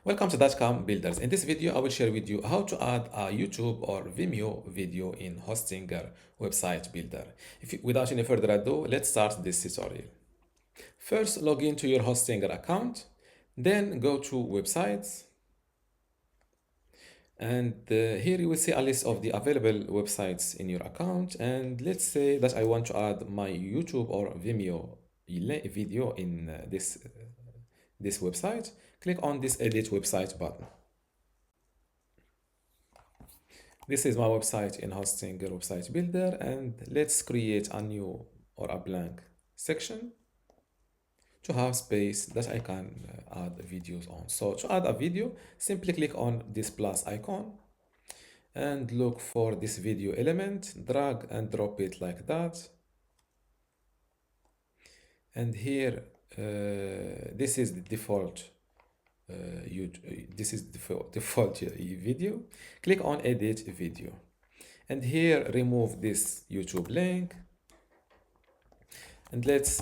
Welcome to dotcom builders. In this video, I will share with you how to add a YouTube or Vimeo video in Hostinger website builder. Without any further ado, let's start this tutorial. First, log into your Hostinger account, then go to websites, and here you will see a list of the available websites in your account. And let's say that I want to add my YouTube or Vimeo video in this website. Click on this edit website button. This is my website in Hostinger website builder, and let's create a new or a blank section to have space that I can add videos on. So to add a video, simply click on this plus icon and look for this video element, drag and drop it like that. And here, this is the default this is default video. Click on edit video, and here remove this YouTube link, and let's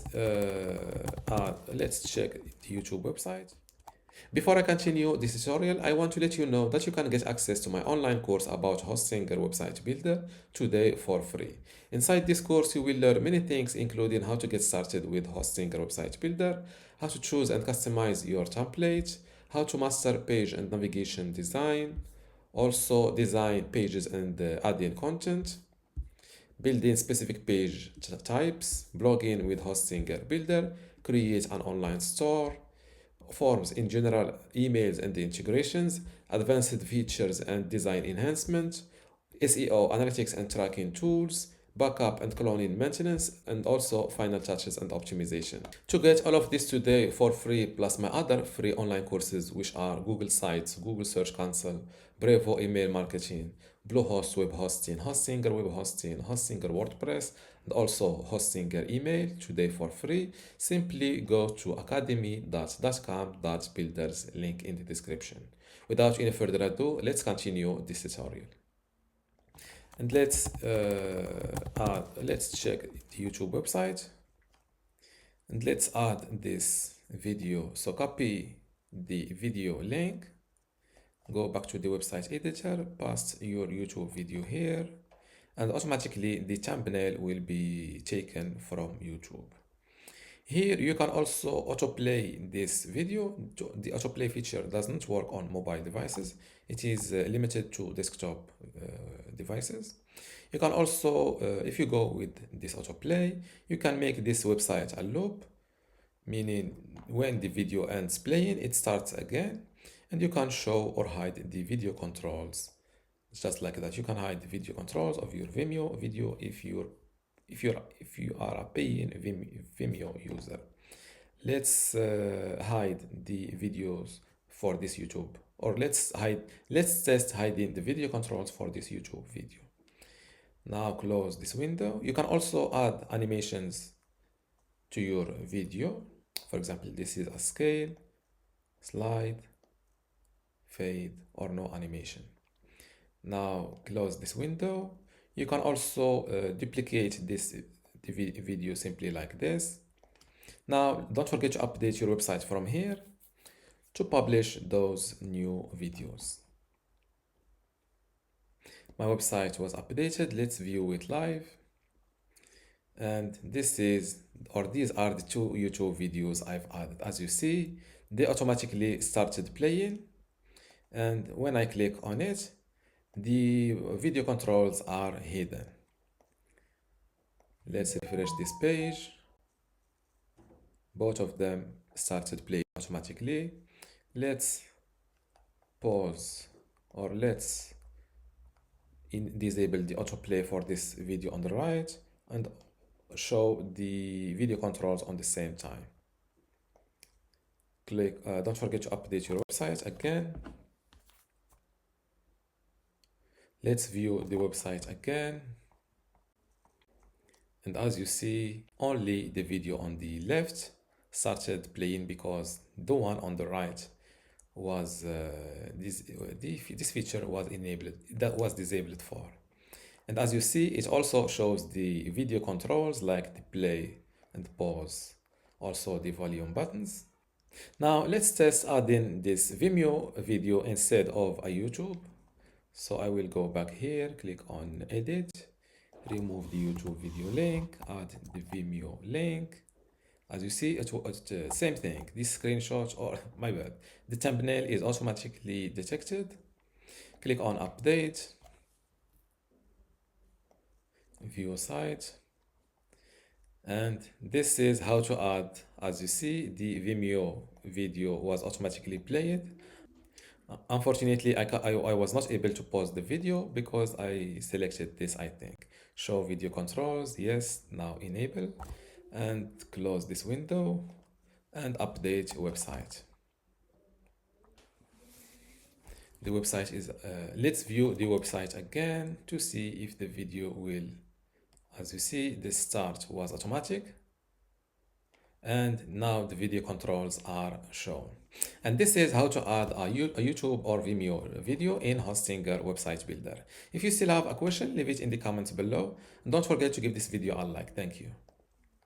check the YouTube website. Before I continue this tutorial, I want to let you know that you can get access to my online course about Hostinger website builder today for free. Inside this course, you will learn many things, including how to get started with Hostinger website builder, how to choose and customize your template, how to master page and navigation design, also design pages and add in content, building specific page types, blogging with Hostinger builder, create an online store, forms in general, emails and integrations, advanced features and design enhancement, SEO, analytics and tracking tools, backup and cloning maintenance, and also final touches and optimization. To get all of this today for free, plus my other free online courses, which are Google Sites, Google Search Console, Brevo email marketing, Bluehost web hosting, Hostinger web hosting, Hostinger WordPress, and also Hostinger email today for free, simply go to academy.dotcom.builders, link in the description. Without any further ado, let's continue this tutorial. And let's check the YouTube website, and let's add this video. So copy the video link, go back to the website editor, paste your YouTube video here, and automatically the thumbnail will be taken from YouTube. Here you can also autoplay this video. The autoplay feature does not work on mobile devices. It is limited to desktop devices. You can also, if you go with this autoplay, you can make this website a loop, meaning when the video ends playing, it starts again, and you can show or hide the video controls. It's just like that. You can hide the video controls of your Vimeo video if you are a paying Vimeo user. Let's hide the videos for this YouTube, or let's test hiding the video controls for this YouTube video. Now close this window. You can also add animations to your video. For example, this is a scale, slide, fade, or no animation. Now close this window. You can also duplicate this video simply like this. Now don't forget to update your website from here to publish those new videos. My website was updated. Let's view it live. And these are the two YouTube videos I've added. As you see, they automatically started playing, and when I click on it, the video controls are hidden. Let's refresh this page. Both of them started playing automatically. Let's pause, or let's disable the autoplay for this video on the right and show the video controls on the same time. Don't forget to update your website again. Let's view the website again. And as you see, only the video on the left started playing because the one on the right was this feature was enabled, that was disabled for. And as you see, it also shows the video controls like the play and pause, also the volume buttons. Now let's test adding this Vimeo video instead of a YouTube. So I will go back here, click on edit, remove the YouTube video link, add the Vimeo link. As you see, it's same thing. This screenshot, or my bad, the thumbnail is automatically detected. Click on update, view site. And this is how to add. As you see, the Vimeo video was automatically played. Unfortunately, I was not able to pause the video because I selected this, I think. Show video controls, yes, now enable. And close this window and update website. The website is, let's view the website again to see if the video will, as you see, the start was automatic. And now the video controls are shown. And this is how to add a YouTube or Vimeo video in Hostinger website builder. If you still have a question, leave it in the comments below. And don't forget to give this video a like. Thank you.